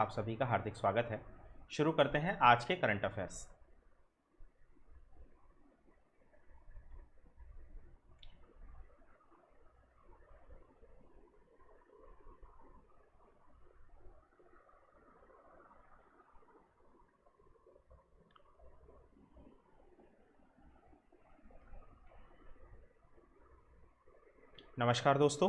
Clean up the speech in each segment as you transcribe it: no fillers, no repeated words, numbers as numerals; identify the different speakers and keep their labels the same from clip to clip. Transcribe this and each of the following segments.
Speaker 1: आप सभी का हार्दिक स्वागत है। शुरू करते हैं आज के करंट अफेयर्स। नमस्कार दोस्तों,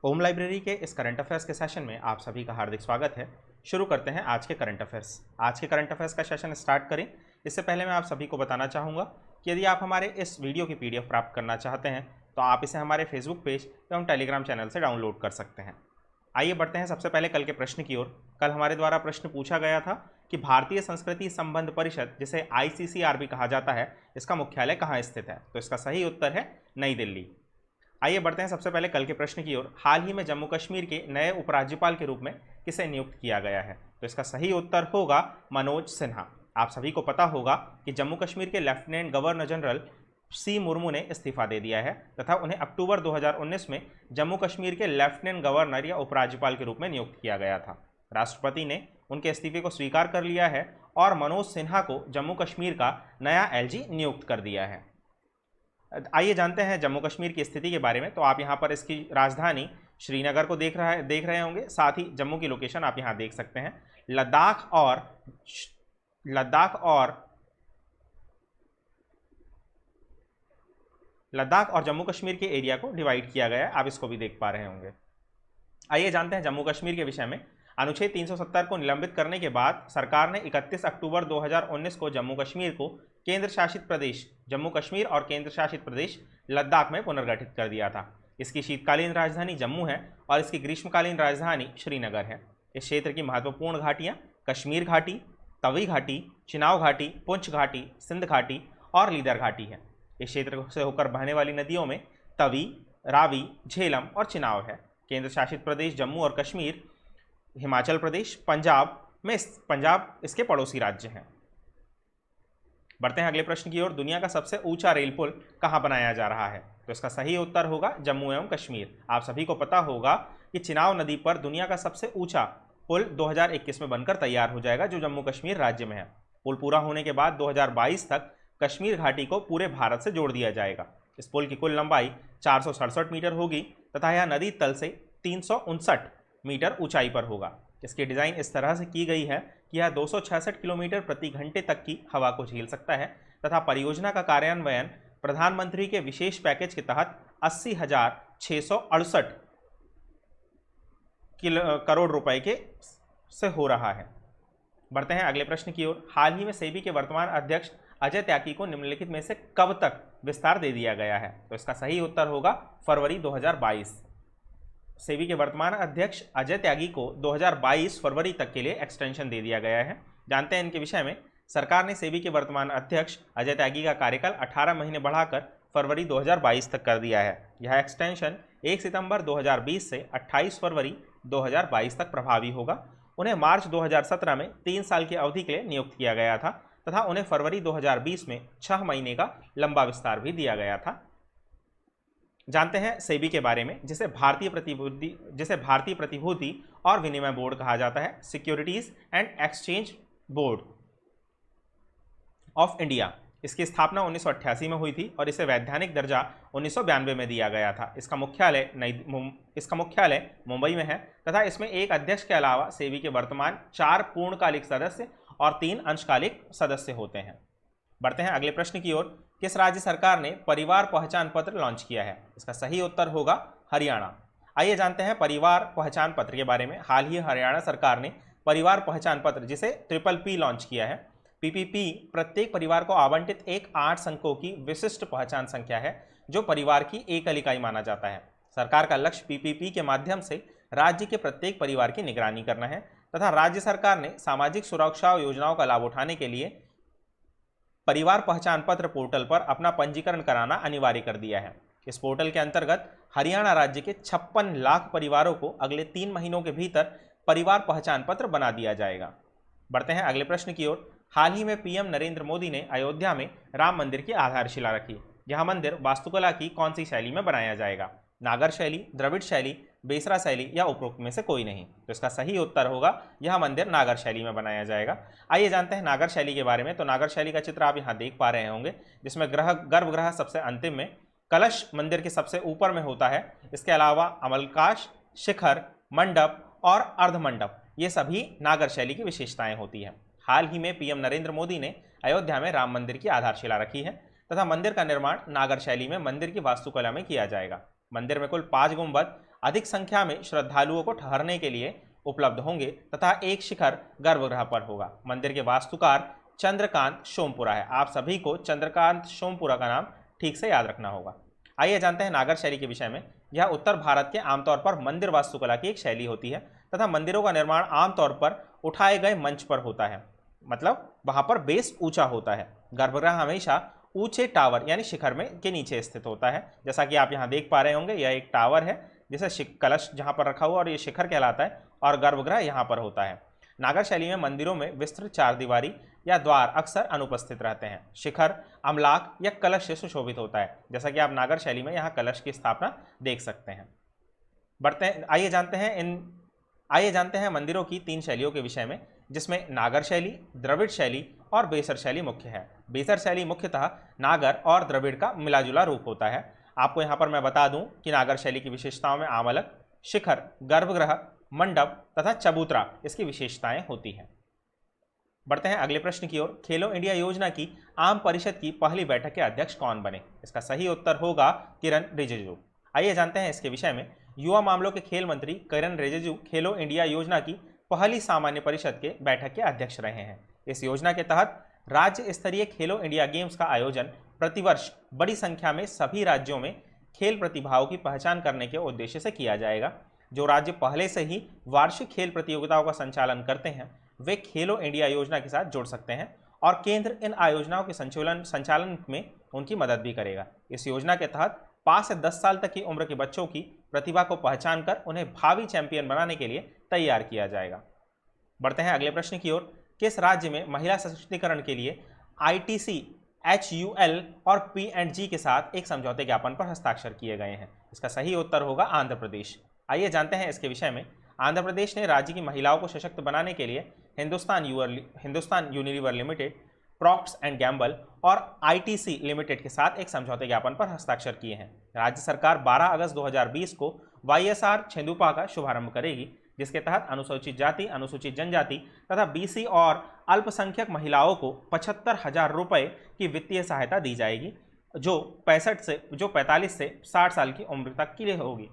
Speaker 1: ओम लाइब्रेरी के इस करंट अफेयर्स के सेशन में आप सभी का हार्दिक स्वागत है। शुरू करते हैं आज के करंट अफेयर्स। आज के करंट अफेयर्स का सेशन स्टार्ट करें इससे पहले मैं आप सभी को बताना चाहूँगा कि यदि आप हमारे इस वीडियो की PDF प्राप्त करना चाहते हैं तो आप इसे हमारे फेसबुक पेज एवं टेलीग्राम चैनल से डाउनलोड कर सकते हैं। आइए बढ़ते हैं सबसे पहले कल के प्रश्न की ओर। कल हमारे द्वारा प्रश्न पूछा गया था कि भारतीय संस्कृति संबंध परिषद, जिसे ICCR भी कहा जाता है, इसका मुख्यालय कहाँ स्थित है? तो इसका सही उत्तर है नई दिल्ली। आइए बढ़ते हैं सबसे पहले कल के प्रश्न की ओर। हाल ही में जम्मू कश्मीर के नए उपराज्यपाल के रूप में किसे नियुक्त किया गया है? तो इसका सही उत्तर होगा मनोज सिन्हा। आप सभी को पता होगा कि जम्मू कश्मीर के lieutenant governor general C Murmu ने इस्तीफा दे दिया है तथा उन्हें अक्टूबर 2019 में जम्मू कश्मीर के लेफ्टिनेंट गवर्नर या उपराज्यपाल के रूप में नियुक्त किया गया था। राष्ट्रपति ने उनके इस्तीफे को स्वीकार कर लिया है और मनोज सिन्हा को जम्मू कश्मीर का नया LG नियुक्त कर दिया है। आइए जानते हैं जम्मू कश्मीर की स्थिति के बारे में। तो आप यहाँ पर इसकी राजधानी श्रीनगर को देख रहे होंगे, साथ ही जम्मू की लोकेशन आप यहाँ देख सकते हैं। लद्दाख और जम्मू कश्मीर के एरिया को डिवाइड किया गया है, आप इसको भी देख पा रहे होंगे। आइए जानते हैं जम्मू कश्मीर के विषय में। अनुच्छेद 370 को निलंबित करने के बाद सरकार ने 31 अक्टूबर 2019 को जम्मू कश्मीर को केंद्र शासित प्रदेश जम्मू कश्मीर और केंद्र शासित प्रदेश लद्दाख में पुनर्गठित कर दिया था। इसकी शीतकालीन राजधानी जम्मू है और इसकी ग्रीष्मकालीन राजधानी श्रीनगर है। इस क्षेत्र की महत्वपूर्ण घाटियाँ कश्मीर घाटी, तवी घाटी, चिनाव घाटी, पुंछ घाटी, सिंध घाटी और लीदर घाटी है। इस क्षेत्र से होकर बहने वाली नदियों में तवी, रावी, झेलम और चिनाव है। केंद्र शासित प्रदेश जम्मू और कश्मीर, हिमाचल प्रदेश, पंजाब इसके पड़ोसी राज्य हैं। बढ़ते हैं अगले प्रश्न की ओर। दुनिया का सबसे ऊंचा रेल पुल कहां बनाया जा रहा है? तो इसका सही उत्तर होगा जम्मू एवं कश्मीर। आप सभी को पता होगा कि चिनाव नदी पर दुनिया का सबसे ऊंचा पुल 2021 में बनकर तैयार हो जाएगा, जो जम्मू कश्मीर राज्य में है। पुल पूरा होने के बाद 2022 तक कश्मीर घाटी को पूरे भारत से जोड़ दिया जाएगा। इस पुल की कुल लंबाई 467 मीटर होगी तथा यह नदी तल से 359 मीटर ऊंचाई पर होगा। इसकी डिज़ाइन इस तरह से की गई है कि यह 266 किलोमीटर प्रति घंटे तक की हवा को झेल सकता है तथा परियोजना का कार्यान्वयन प्रधानमंत्री के विशेष पैकेज के तहत 80,668 करोड़ रुपए के से हो रहा है। बढ़ते हैं अगले प्रश्न की ओर। हाल ही में सेबी के वर्तमान अध्यक्ष अजय त्यागी को निम्नलिखित में से कब तक विस्तार दे दिया गया है? तो इसका सही उत्तर होगा फरवरी 2022। सेबी के वर्तमान अध्यक्ष अजय त्यागी को 2022 फरवरी तक के लिए एक्सटेंशन दे दिया गया है। जानते हैं इनके विषय में। सरकार ने सेबी के वर्तमान अध्यक्ष अजय त्यागी का कार्यकाल 18 महीने बढ़ाकर फरवरी 2022 तक कर दिया है। यह एक्सटेंशन 1 सितंबर 2020 से 28 फरवरी 2022 तक प्रभावी होगा। उन्हें मार्च 2017 में 3 साल की अवधि के लिए नियुक्त किया गया था तथा उन्हें फरवरी 2020 में 6 महीने का लंबा विस्तार भी दिया गया था। जानते हैं सेबी के बारे में, जिसे भारतीय प्रतिभूति और विनिमय बोर्ड कहा जाता है, securities and exchange board of India. इसकी स्थापना 1988 में हुई थी और इसे वैधानिक दर्जा 1992 में दिया गया था। इसका मुख्यालय मुंबई में है तथा इसमें एक अध्यक्ष के अलावा सेबी के वर्तमान 4 पूर्णकालिक सदस्य और 3 अंशकालिक सदस्य होते हैं। बढ़ते हैं अगले प्रश्न की ओर। किस राज्य सरकार ने परिवार पहचान पत्र लॉन्च किया है? इसका सही उत्तर होगा हरियाणा। आइए जानते हैं परिवार पहचान पत्र के बारे में। हाल ही हरियाणा सरकार ने परिवार पहचान पत्र, जिसे PPP लॉन्च किया है। PPP प्रत्येक परिवार को आवंटित एक 8 अंकों की विशिष्ट पहचान संख्या है, जो परिवार की एकल इकाई माना जाता है। सरकार का लक्ष्य PPP के माध्यम से राज्य के प्रत्येक परिवार की निगरानी करना है तथा राज्य सरकार ने सामाजिक सुरक्षा योजनाओं का लाभ उठाने के लिए परिवार पहचान पत्र पोर्टल पर अपना पंजीकरण कराना अनिवार्य कर दिया है। इस पोर्टल के अंतर्गत हरियाणा राज्य के 56 लाख परिवारों को अगले 3 महीनों के भीतर परिवार पहचान पत्र बना दिया जाएगा। बढ़ते हैं अगले प्रश्न की ओर। हाल ही में PM नरेंद्र मोदी ने अयोध्या में राम मंदिर की आधारशिला रखी। यह मंदिर वास्तुकला की कौन सी शैली में बनाया जाएगा? नागर शैली, द्रविड़ शैली, बेसरा शैली या उपरोक्त में से कोई नहीं। तो इसका सही उत्तर होगा यह मंदिर नागर शैली में बनाया जाएगा। आइए जानते हैं नागर शैली के बारे में। तो नागर शैली का चित्र आप यहाँ देख पा रहे होंगे, जिसमें गर्भगृह सबसे अंतिम में, कलश मंदिर के सबसे ऊपर में होता है। इसके अलावा अमलकाश, शिखर, मंडप और अर्धमंडप, ये सभी नागर शैली की विशेषताएं होती हैं। हाल ही में पीएम नरेंद्र मोदी ने अयोध्या में राम मंदिर की आधारशिला रखी है तथा मंदिर का निर्माण नागर शैली में मंदिर की वास्तुकला में किया जाएगा। मंदिर में कुल 5 गुंबद अधिक संख्या में श्रद्धालुओं को ठहरने के लिए उपलब्ध होंगे तथा एक शिखर गर्भगृह पर होगा। मंदिर के वास्तुकार चंद्रकांत सोमपुरा है। आप सभी को चंद्रकांत सोमपुरा का नाम ठीक से याद रखना होगा। आइए जानते हैं नागर शैली के विषय में। यह उत्तर भारत के आमतौर पर मंदिर वास्तुकला की एक शैली होती है तथा मंदिरों का निर्माण आमतौर पर उठाए गए मंच पर होता है, मतलब वहां पर बेस ऊंचा होता है। गर्भगृह हमेशा ऊंचे टावर यानी शिखर में के नीचे स्थित होता है। जैसा कि आप यहाँ देख पा रहे होंगे, यह एक टावर है जिसे कलश जहाँ पर रखा हुआ और ये शिखर कहलाता है, और गर्भगृह यहाँ पर होता है। नागर शैली में मंदिरों में विस्तृत चारदीवारी या द्वार अक्सर अनुपस्थित रहते हैं। शिखर अम्लाक या कलश से सुशोभित होता है, जैसा कि आप नागर शैली में यहाँ कलश की स्थापना देख सकते हैं। आइए जानते हैं मंदिरों की 3 शैलियों के विषय में, जिसमें नागर शैली, द्रविड़ शैली और बेसर शैली मुख्य है। बेसर शैली मुख्यतः नागर और द्रविड़ का मिलाजुला रूप होता है। आपको यहाँ पर मैं बता दूं कि नागर शैली की विशेषताओं में आमलक, शिखर, गर्भगृह, मंडप तथा चबूतरा इसकी विशेषताएं होती हैं। बढ़ते हैं अगले प्रश्न की ओर। खेलो इंडिया योजना की आम परिषद की पहली बैठक के अध्यक्ष कौन बने? इसका सही उत्तर होगा किरण रिजिजू। आइए जानते हैं इसके विषय में। युवा मामलों के खेल मंत्री किरण रिजिजू खेलो इंडिया योजना की पहली सामान्य परिषद के बैठक के अध्यक्ष रहे हैं। इस योजना के तहत राज्य स्तरीय खेलो इंडिया गेम्स का आयोजन प्रतिवर्ष बड़ी संख्या में सभी राज्यों में खेल प्रतिभाओं की पहचान करने के उद्देश्य से किया जाएगा। जो राज्य पहले से ही वार्षिक खेल प्रतियोगिताओं का संचालन करते हैं वे खेलो इंडिया योजना के साथ जुड़ सकते हैं और केंद्र इन आयोजनाओं के संचालन में उनकी मदद भी करेगा। इस योजना के तहत 5 से 10 साल तक की उम्र के बच्चों की प्रतिभा को पहचान कर उन्हें भावी चैंपियन बनाने के लिए तैयार किया जाएगा। बढ़ते हैं अगले प्रश्न की ओर। किस राज्य में महिला सशक्तिकरण के लिए ITC, HUL और P&G के साथ एक समझौते ज्ञापन पर हस्ताक्षर किए गए हैं? इसका सही उत्तर होगा आंध्र प्रदेश। आइए जानते हैं इसके विषय में। आंध्र प्रदेश ने राज्य की महिलाओं को सशक्त बनाने के लिए Hindustan Unilever limited, Procter and Gamble और ITC लिमिटेड के साथ एक समझौते ज्ञापन पर हस्ताक्षर किए हैं। राज्य सरकार 12 अगस्त 2020 को YSR छेंदूपा का शुभारंभ करेगी, जिसके तहत अनुसूचित जाति, अनुसूचित जनजाति तथा BC और अल्पसंख्यक महिलाओं को 75,000 रुपये की वित्तीय सहायता दी जाएगी, जो 45 से 60 साल की उम्र तक के लिए होगी।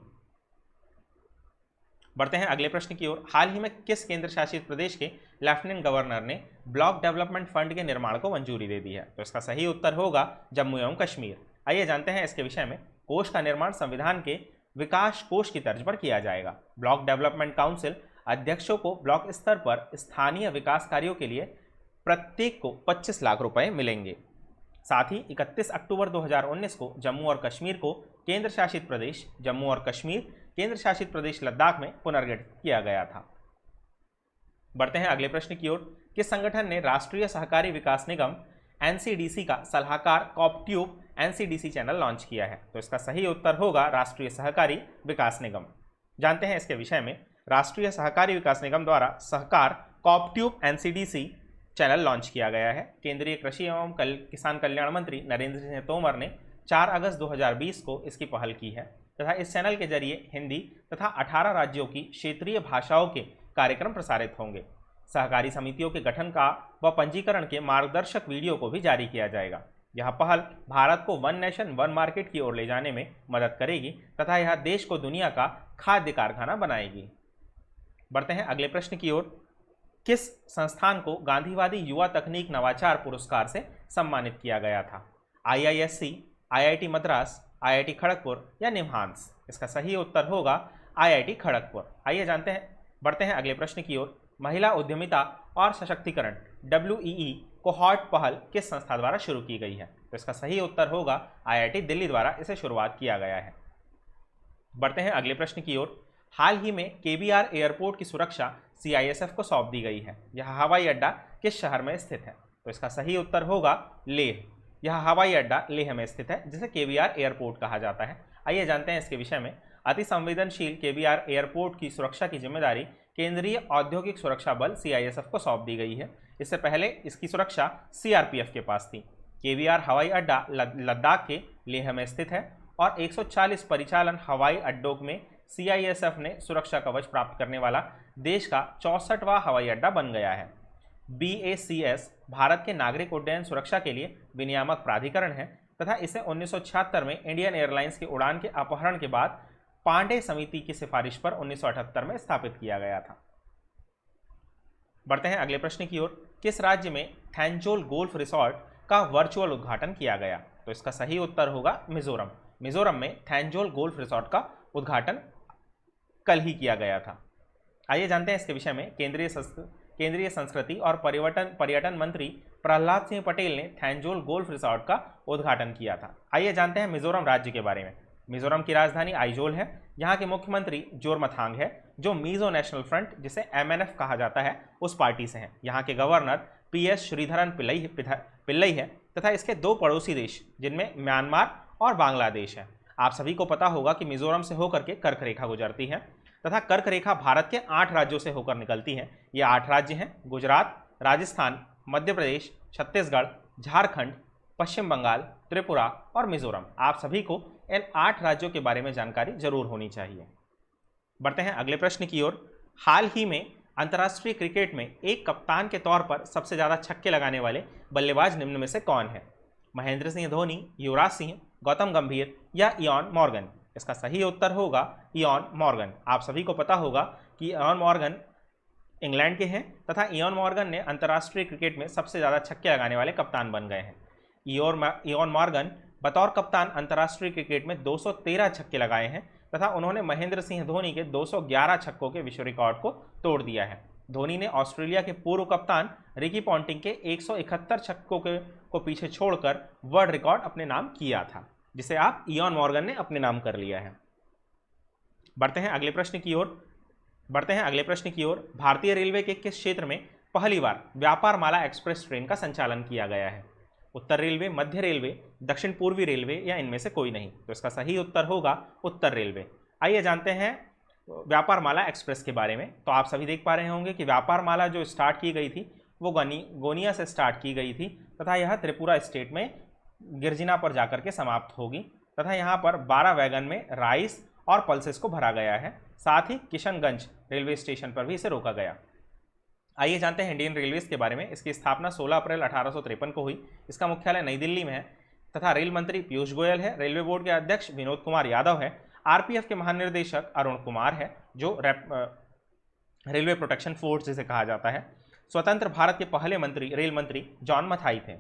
Speaker 1: बढ़ते हैं अगले प्रश्न की ओर। हाल ही में किस केंद्र शासित प्रदेश के लेफ्टिनेंट गवर्नर ने ब्लॉक डेवलपमेंट फंड के निर्माण को मंजूरी दे दी है? तो इसका सही उत्तर होगा जम्मू एवं कश्मीर। आइए जानते हैं इसके विषय में। कोष का निर्माण संविधान के विकास कोष की तर्ज पर किया जाएगा। ब्लॉक डेवलपमेंट काउंसिल अध्यक्षों को ब्लॉक स्तर पर स्थानीय विकास कार्यों के लिए प्रत्येक को 25 लाख रुपए मिलेंगे। साथ ही 31 अक्टूबर 2019 को जम्मू और कश्मीर को केंद्र शासित प्रदेश जम्मू और कश्मीर केंद्र शासित प्रदेश लद्दाख में पुनर्गठित किया गया था। बढ़ते हैं अगले प्रश्न की ओर। किस संगठन ने राष्ट्रीय सहकारी विकास निगम NCDC का सलाहकार कॉपट्यूब NCDC चैनल लॉन्च किया है? तो इसका सही उत्तर होगा राष्ट्रीय सहकारी विकास निगम। जानते हैं इसके विषय में। राष्ट्रीय सहकारी विकास निगम द्वारा सहकार कॉपट्यूब NCDC चैनल लॉन्च किया गया है। केंद्रीय कृषि एवं किसान कल्याण मंत्री नरेंद्र सिंह तोमर ने 4 अगस्त 2020 को इसकी पहल की है तथा इस चैनल के जरिए हिंदी तथा 18 राज्यों की क्षेत्रीय भाषाओं के कार्यक्रम प्रसारित होंगे। सहकारी समितियों के गठन का व पंजीकरण के मार्गदर्शक वीडियो को भी जारी किया जाएगा। यह पहल भारत को वन नेशन वन मार्केट की ओर ले जाने में मदद करेगी तथा यह देश को दुनिया का खाद्य कारखाना बनाएगी। बढ़ते हैं अगले प्रश्न की ओर। किस संस्थान को गांधीवादी युवा तकनीक नवाचार पुरस्कार से सम्मानित किया गया था? IISc, IIT Madras, IIT Kharagpur या निम्हांस? इसका सही उत्तर होगा IIT खड़गपुर। आइए बढ़ते हैं अगले प्रश्न की ओर। महिला उद्यमिता और सशक्तिकरण WEE कोहॉर्ट पहल किस संस्था द्वारा शुरू की गई है? तो इसका सही उत्तर होगा IIT दिल्ली द्वारा इसे शुरुआत किया गया है। बढ़ते हैं अगले प्रश्न की ओर। हाल ही में KBR एयरपोर्ट की सुरक्षा CISF को सौंप दी गई है। यह हवाई अड्डा किस शहर में स्थित है? तो इसका सही उत्तर होगा लेह। यह हवाई अड्डा लेह में स्थित है, जिसे KBR एयरपोर्ट कहा जाता है। आइए जानते हैं इसके विषय में। अति संवेदनशील केवीआर एयरपोर्ट की सुरक्षा की जिम्मेदारी केंद्रीय औद्योगिक सुरक्षा बल CISF को सौंप दी गई है। इससे पहले इसकी सुरक्षा CRPF के पास थी। केवीआर हवाई अड्डा लद्दाख के लेह में स्थित है और 140 परिचालन हवाई अड्डों में CISF ने सुरक्षा कवच प्राप्त करने वाला देश का 64वां हवाई अड्डा बन गया है। BACS भारत के नागरिक उड्डयन सुरक्षा के लिए विनियामक प्राधिकरण है तथा इसे 1976 में इंडियन एयरलाइंस की उड़ान के अपहरण के बाद पांडे समिति की सिफारिश पर 1978 में स्थापित किया गया था। बढ़ते हैं अगले प्रश्न की ओर। किस राज्य में थैंजोल गोल्फ रिसोर्ट का वर्चुअल उद्घाटन किया गया? तो इसका सही उत्तर होगा मिजोरम। मिजोरम में थैंजोल गोल्फ रिसोर्ट का उद्घाटन कल ही किया गया था। आइए जानते हैं इसके विषय में। केंद्रीय संस्कृति और पर्यटन मंत्री प्रहलाद सिंह पटेल ने थैंजोल गोल्फ रिसोर्ट का उद्घाटन किया था। आइए जानते हैं मिजोरम राज्य के बारे में। मिजोरम की राजधानी आइजोल है। यहाँ के मुख्यमंत्री जोरमथांग है जो मिजो नेशनल फ्रंट जिसे MNF कहा जाता है उस पार्टी से हैं। यहाँ के गवर्नर PS श्रीधरन पिल्लई है तथा इसके 2 पड़ोसी देश जिनमें म्यांमार और बांग्लादेश है। आप सभी को पता होगा कि मिजोरम से होकर के कर्क रेखा गुजरती है तथा कर्क रेखा भारत के 8 राज्यों से होकर निकलती है। ये 8 राज्य हैं: गुजरात, राजस्थान, मध्य प्रदेश, छत्तीसगढ़, झारखंड, पश्चिम बंगाल, त्रिपुरा और मिजोरम। आप सभी को इन 8 राज्यों के बारे में जानकारी जरूर होनी चाहिए। बढ़ते हैं अगले प्रश्न की ओर। हाल ही में अंतर्राष्ट्रीय क्रिकेट में एक कप्तान के तौर पर सबसे ज़्यादा छक्के लगाने वाले बल्लेबाज निम्न में से कौन है? महेंद्र सिंह धोनी, युवराज सिंह, गौतम गंभीर या इयान मॉर्गन? इसका सही उत्तर होगा इयान मॉर्गन। आप सभी को पता होगा कि इयान मॉर्गन इंग्लैंड के हैं तथा इयान मॉर्गन ने अंतर्राष्ट्रीय क्रिकेट में सबसे ज़्यादा छक्के लगाने वाले कप्तान बन गए हैं। इयान मॉर्गन बतौर कप्तान अंतर्राष्ट्रीय क्रिकेट में 213 छक्के लगाए हैं तथा उन्होंने महेंद्र सिंह धोनी के 211 छक्कों के विश्व रिकॉर्ड को तोड़ दिया है। धोनी ने ऑस्ट्रेलिया के पूर्व कप्तान रिकी पॉन्टिंग के 171 छक्कों को पीछे छोड़कर वर्ल्ड रिकॉर्ड अपने नाम किया था, जिसे आप इयान मॉर्गन ने अपने नाम कर लिया है। बढ़ते हैं अगले प्रश्न की ओर। भारतीय रेलवे के किस क्षेत्र में पहली बार व्यापार माला एक्सप्रेस ट्रेन का संचालन किया गया है? उत्तर रेलवे, मध्य रेलवे, दक्षिण पूर्वी रेलवे या इनमें से कोई नहीं? तो इसका सही उत्तर होगा उत्तर रेलवे। आइए जानते हैं व्यापार माला एक्सप्रेस के बारे में। तो आप सभी देख पा रहे होंगे कि व्यापार माला जो स्टार्ट की गई थी वो गोनिया से स्टार्ट की गई थी तथा यह त्रिपुरा स्टेट में गिरजिना पर जाकर के समाप्त होगी तथा यहाँ पर 12 वैगन में राइस और पल्सेस को भरा गया है। साथ ही किशनगंज रेलवे स्टेशन पर भी इसे रोका गया। आइए जानते हैं इंडियन रेलवेज के बारे में। इसकी स्थापना 16 अप्रैल 1853 को हुई। इसका मुख्यालय नई दिल्ली में है तथा रेल मंत्री पीयूष गोयल है। रेलवे बोर्ड के अध्यक्ष विनोद कुमार यादव है। RPF के महानिर्देशक अरुण कुमार है जो रेलवे प्रोटेक्शन फोर्स जिसे कहा जाता है। स्वतंत्र भारत के पहले रेल मंत्री जॉन मथाई थे।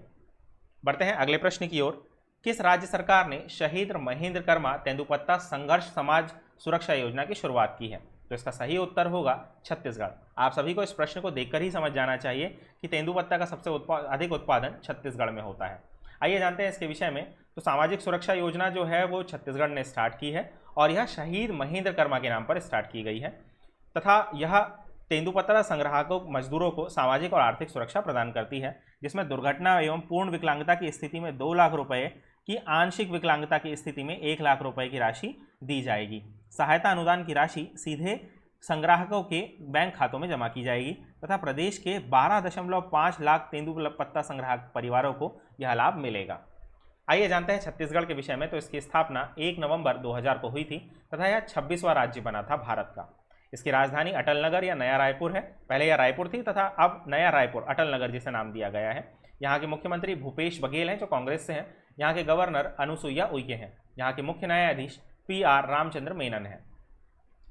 Speaker 1: बढ़ते हैं अगले प्रश्न की ओर। किस राज्य सरकार ने शहीद महेंद्र कर्मा तेंदुपत्ता संघर्ष समाज सुरक्षा योजना की शुरुआत की है? तो इसका सही उत्तर होगा छत्तीसगढ़। आप सभी को इस प्रश्न को देखकर ही समझ जाना चाहिए कि तेंदुपत्ता का सबसे अधिक उत्पादन छत्तीसगढ़ में होता है। आइए जानते हैं इसके विषय में। तो सामाजिक सुरक्षा योजना जो है वो छत्तीसगढ़ ने स्टार्ट की है और यह शहीद महेंद्र कर्मा के नाम पर स्टार्ट की गई है तथा यह तेंदुपत्ता संग्राहकों मजदूरों को सामाजिक और आर्थिक सुरक्षा प्रदान करती है, जिसमें दुर्घटना एवं पूर्ण विकलांगता की स्थिति में 2 लाख रुपये की, आंशिक विकलांगता की स्थिति में 1 लाख रुपये की राशि दी जाएगी। सहायता अनुदान की राशि सीधे संग्राहकों के बैंक खातों में जमा की जाएगी तथा प्रदेश के 12.5 लाख तेंदुपत्ता संग्राहक परिवारों को यह लाभ मिलेगा। आइए जानते हैं छत्तीसगढ़ के विषय में। तो इसकी स्थापना 1 नवंबर 2000 को हुई थी तथा यह 26वां राज्य बना था भारत का। इसकी राजधानी अटल नगर या नया रायपुर है। पहले यह रायपुर थी तथा अब नया रायपुर अटल नगर जिसे नाम दिया गया है। यहाँ के मुख्यमंत्री भूपेश बघेल हैं जो कांग्रेस से हैं। यहाँ के गवर्नर अनुसुईया उइके हैं। यहाँ के मुख्य न्यायाधीश PR रामचंद्र मेनन है।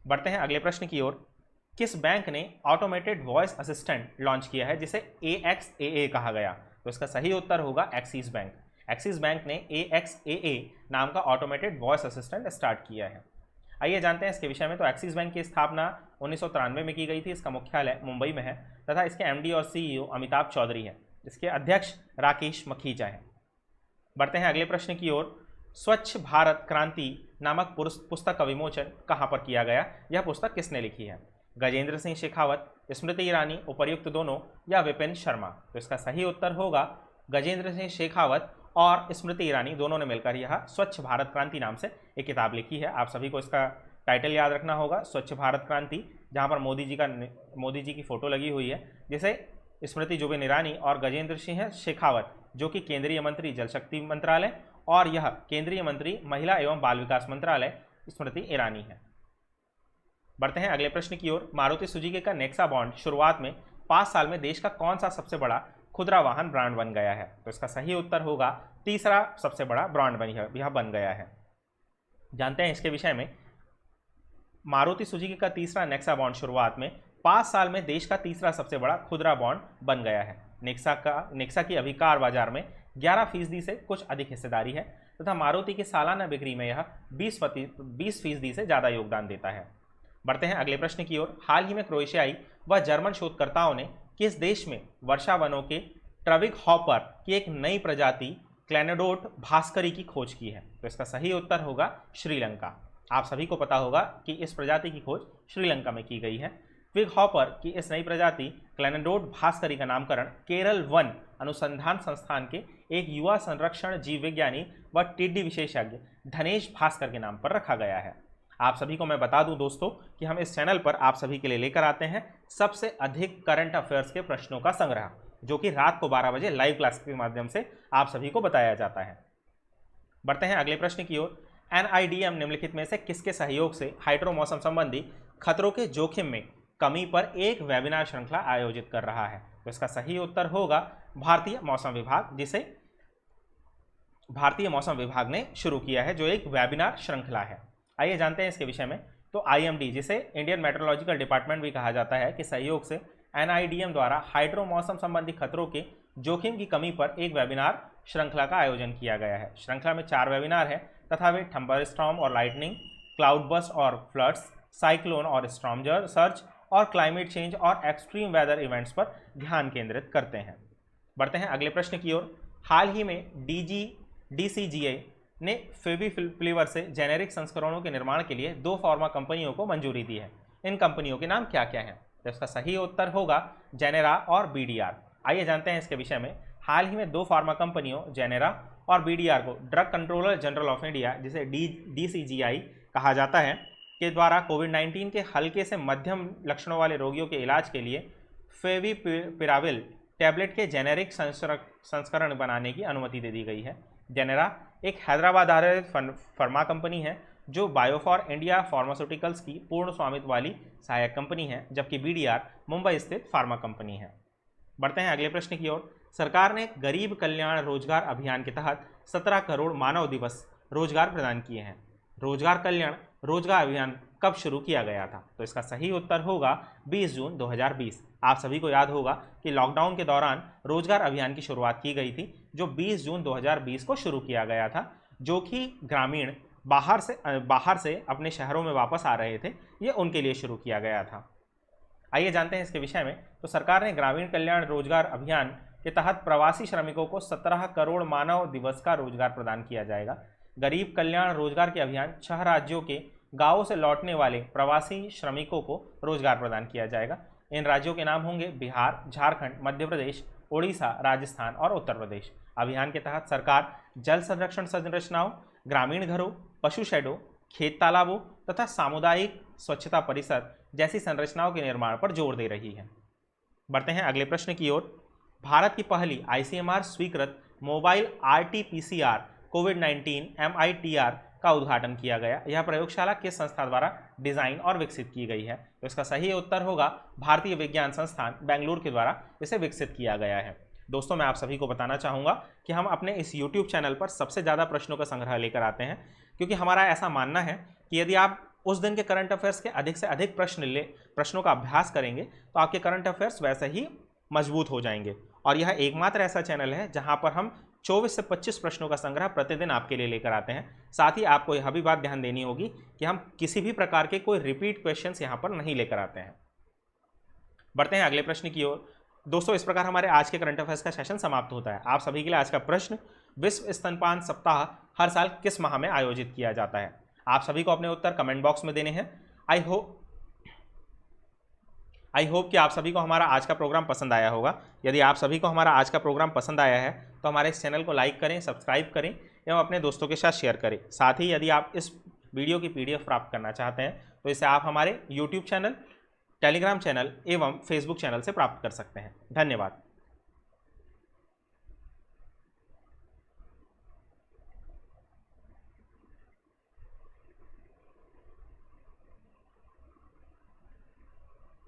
Speaker 1: बढ़ते हैं अगले प्रश्न की ओर। किस बैंक ने ऑटोमेटेड वॉइस असिस्टेंट लॉन्च किया है जिसे AXAA कहा गया? तो इसका सही उत्तर होगा एक्सिस बैंक। एक्सिस बैंक ने AXAA नाम का ऑटोमेटेड वॉइस असिस्टेंट स्टार्ट किया है। आइए जानते हैं इसके विषय में। तो एक्सिस बैंक की स्थापना 1993 में की गई थी। इसका मुख्यालय मुंबई में है तथा इसके MD और CEO अमिताभ चौधरी हैं। इसके अध्यक्ष राकेश मखीजा हैं। बढ़ते हैं अगले प्रश्न की ओर। स्वच्छ भारत क्रांति नामक पुस्तक का विमोचन कहाँ पर किया गया? यह पुस्तक किसने लिखी है? गजेंद्र सिंह शेखावत, स्मृति ईरानी, उपर्युक्त दोनों या विपिन शर्मा? तो इसका सही उत्तर होगा गजेंद्र सिंह शेखावत और स्मृति ईरानी दोनों ने मिलकर यह स्वच्छ भारत क्रांति नाम से एक किताब लिखी है। आप सभी को इसका टाइटल याद रखना होगा स्वच्छ भारत क्रांति, जहाँ पर मोदी जी की फोटो लगी हुई है, जिसे स्मृति जुबिन ईरानी और गजेंद्र सिंह शेखावत जो कि केंद्रीय मंत्री जल शक्ति मंत्रालय और यह केंद्रीय मंत्री महिला एवं बाल विकास मंत्रालय स्मृति ईरानी है। बढ़ते हैं अगले प्रश्न की ओर। मारुति सुजुकी का नेक्सा बॉन्ड शुरुआत में 5 साल में देश का कौन सा सबसे बड़ा खुदरा वाहन ब्रांड बन गया है? तो इसका सही उत्तर होगा तीसरा सबसे बड़ा ब्रांड यह बन गया है। जानते हैं इसके विषय में। मारुति सुजुकी का तीसरा नेक्सा बॉन्ड शुरुआत में 5 साल में देश का तीसरा सबसे बड़ा खुदरा बॉन्ड बन गया है। नेक्सा की अभी कार बाजार में 11% से कुछ अधिक हिस्सेदारी है तथा मारुति की सालाना बिक्री में यह 20% से ज़्यादा योगदान देता है। बढ़ते हैं अगले प्रश्न की ओर। हाल ही में क्रोएशियाई व जर्मन शोधकर्ताओं ने किस देश में वर्षा वनों के ट्रविक हॉपर की एक नई प्रजाति क्लैनेडोट भास्करी की खोज की है? तो इसका सही उत्तर होगा श्रीलंका। आप सभी को पता होगा कि इस प्रजाति की खोज श्रीलंका में की गई है। ट्विग हॉपर की इस नई प्रजाति क्लैनेडोट भास्करी का नामकरण केरल वन अनुसंधान संस्थान के एक युवा संरक्षण जीव विज्ञानी व टिड्डी विशेषज्ञ धनेश भास्कर के नाम पर रखा गया है। आप सभी को मैं बता दूं दोस्तों कि हम इस चैनल पर आप सभी के लिए लेकर आते हैं सबसे अधिक करंट अफेयर्स के प्रश्नों का संग्रह, जो कि रात को 12 बजे लाइव क्लास के माध्यम से आप सभी को बताया जाता है। बढ़ते हैं अगले प्रश्न की ओर। NIDM निम्नलिखित में से किसके सहयोग से हाइड्रो मौसम संबंधी खतरों के जोखिम में कमी पर एक वेबिनार श्रृंखला आयोजित कर रहा है? तो इसका सही उत्तर होगा भारतीय मौसम विभाग, जिसे भारतीय मौसम विभाग ने शुरू किया है, जो एक वेबिनार श्रृंखला है। आइए जानते हैं इसके विषय में। तो IMD, जिसे इंडियन मेट्रोलॉजिकल डिपार्टमेंट भी कहा जाता है, कि सहयोग से NIDM द्वारा हाइड्रो मौसम संबंधी खतरों के जोखिम की कमी पर एक वेबिनार श्रृंखला का आयोजन किया गया है। श्रृंखला में 4 वेबिनार है तथा वे थंडर स्टॉर्म और लाइटनिंग, क्लाउड बस्ट और फ्लड्स, साइक्लोन और स्टॉर्म सर्ज और क्लाइमेट चेंज और एक्सट्रीम वेदर इवेंट्स पर ध्यान केंद्रित करते हैं। बढ़ते हैं अगले प्रश्न की ओर। हाल ही में DCGI ने फेविपिलीवर से जेनेरिक संस्करणों के निर्माण के लिए 2 फार्मा कंपनियों को मंजूरी दी है। इन कंपनियों के नाम क्या क्या हैं? तो इसका सही उत्तर होगा जेनेरा और BDR। आइए जानते हैं इसके विषय में। हाल ही में 2 फार्मा कंपनियों जेनेरा और BDR को drug controller general of India, जिसे DCGI कहा जाता है, के द्वारा कोविड-19 के हल्के से मध्यम लक्षणों वाले रोगियों के इलाज के लिए फेविपिराविल टैबलेट के जेनेरिक संस्करण बनाने की अनुमति दे दी गई है। जेनेरा एक हैदराबाद आधारित फार्मा कंपनी है जो बायोफॉर इंडिया फार्मास्यूटिकल्स की पूर्ण स्वामित्व वाली सहायक कंपनी है, जबकि BDR मुंबई स्थित फार्मा कंपनी है। बढ़ते हैं अगले प्रश्न की ओर। सरकार ने गरीब कल्याण रोजगार अभियान के तहत 17 करोड़ मानव दिवस रोजगार प्रदान किए हैं। रोजगार कल्याण रोजगार अभियान कब शुरू किया गया था? तो इसका सही उत्तर होगा 20 जून 2020। आप सभी को याद होगा कि लॉकडाउन के दौरान रोजगार अभियान की शुरुआत की गई थी, जो 20 जून 2020 को शुरू किया गया था, जो कि ग्रामीण बाहर से अपने शहरों में वापस आ रहे थे, ये उनके लिए शुरू किया गया था। आइए जानते हैं इसके विषय में। तो सरकार ने ग्रामीण कल्याण रोजगार अभियान के तहत प्रवासी श्रमिकों को 17 करोड़ मानव दिवस का रोजगार प्रदान किया जाएगा। गरीब कल्याण रोजगार के अभियान 6 राज्यों के गांवों से लौटने वाले प्रवासी श्रमिकों को रोजगार प्रदान किया जाएगा। इन राज्यों के नाम होंगे बिहार, झारखंड, मध्य प्रदेश, उड़ीसा, राजस्थान और उत्तर प्रदेश। अभियान के तहत सरकार जल संरक्षण संरचनाओं, ग्रामीण घरों, पशु शेडों, खेत तालाबों तथा सामुदायिक स्वच्छता परिसर जैसी संरचनाओं के निर्माण पर जोर दे रही है। बढ़ते हैं अगले प्रश्न की ओर। भारत की पहली ICMR स्वीकृत मोबाइल RT-PCR कोविड-19 MITR का उद्घाटन किया गया। यह प्रयोगशाला किस संस्था द्वारा डिजाइन और विकसित की गई है? तो इसका सही उत्तर होगा भारतीय विज्ञान संस्थान बेंगलुरु के द्वारा इसे विकसित किया गया है। दोस्तों, मैं आप सभी को बताना चाहूँगा कि हम अपने इस YouTube चैनल पर सबसे ज़्यादा प्रश्नों का संग्रह लेकर आते हैं, क्योंकि हमारा ऐसा मानना है कि यदि आप उस दिन के करंट अफेयर्स के अधिक से अधिक प्रश्नों का अभ्यास करेंगे तो आपके करंट अफेयर्स वैसे ही मजबूत हो जाएंगे। और यह एकमात्र ऐसा चैनल है जहां पर हम 24 से 25 प्रश्नों का संग्रह प्रतिदिन आपके लिए लेकर आते हैं। साथ ही आपको यह भी बात ध्यान देनी होगी कि हम किसी भी प्रकार के कोई रिपीट क्वेश्चंस यहाँ पर नहीं लेकर आते हैं। बढ़ते हैं अगले प्रश्न की ओर। दोस्तों, इस प्रकार हमारे आज के करंट अफेयर्स का सेशन समाप्त होता है। आप सभी के लिए आज का प्रश्न, विश्व स्तनपान सप्ताह हर साल किस माह में आयोजित किया जाता है? आप सभी को अपने उत्तर कमेंट बॉक्स में देने हैं। आई होप कि आप सभी को हमारा आज का प्रोग्राम पसंद आया होगा। यदि आप सभी को हमारा आज का प्रोग्राम पसंद आया है तो हमारे इस चैनल को लाइक करें, सब्सक्राइब करें एवं अपने दोस्तों के साथ शेयर करें। साथ ही यदि आप इस वीडियो की PDF प्राप्त करना चाहते हैं तो इसे आप हमारे YouTube चैनल, टेलीग्राम चैनल एवं फेसबुक चैनल से प्राप्त कर सकते हैं। धन्यवाद।